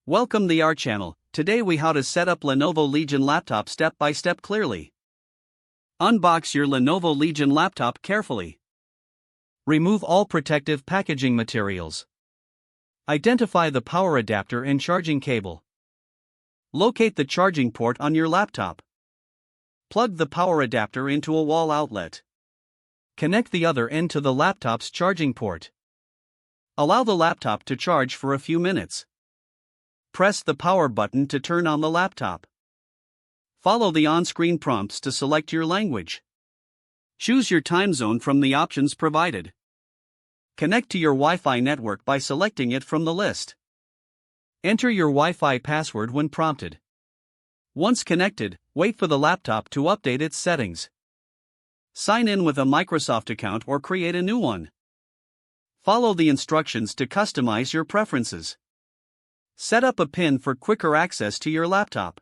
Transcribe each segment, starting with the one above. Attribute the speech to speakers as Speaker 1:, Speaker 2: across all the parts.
Speaker 1: Welcome to our channel. Today we how to set up Lenovo Legion laptop step by step clearly. Unbox your Lenovo Legion laptop carefully. Remove all protective packaging materials. Identify the power adapter and charging cable. Locate the charging port on your laptop. Plug the power adapter into a wall outlet. Connect the other end to the laptop's charging port. Allow the laptop to charge for a few minutes. Press the power button to turn on the laptop. Follow the on-screen prompts to select your language. Choose your time zone from the options provided. Connect to your Wi-Fi network by selecting it from the list. Enter your Wi-Fi password when prompted. Once connected, wait for the laptop to update its settings. Sign in with a Microsoft account or create a new one. Follow the instructions to customize your preferences. Set up a PIN for quicker access to your laptop.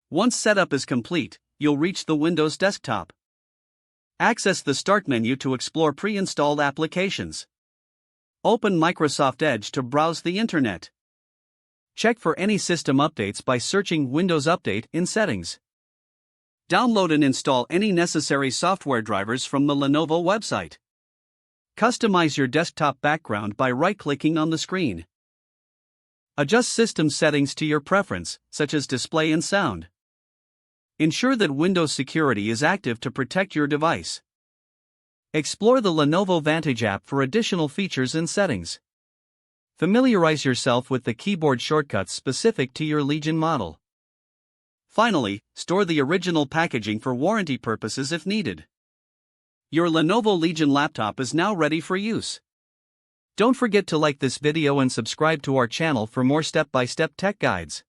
Speaker 1: Once setup is complete, you'll reach the Windows desktop. Access the Start menu to explore pre-installed applications. Open Microsoft Edge to browse the internet. Check for any system updates by searching Windows Update in Settings. Download and install any necessary software drivers from the Lenovo website. Customize your desktop background by right-clicking on the screen. Adjust system settings to your preference, such as display and sound. Ensure that Windows Security is active to protect your device. Explore the Lenovo Vantage app for additional features and settings. Familiarize yourself with the keyboard shortcuts specific to your Legion model. Finally, store the original packaging for warranty purposes if needed. Your Lenovo Legion laptop is now ready for use. Don't forget to like this video and subscribe to our channel for more step-by-step tech guides.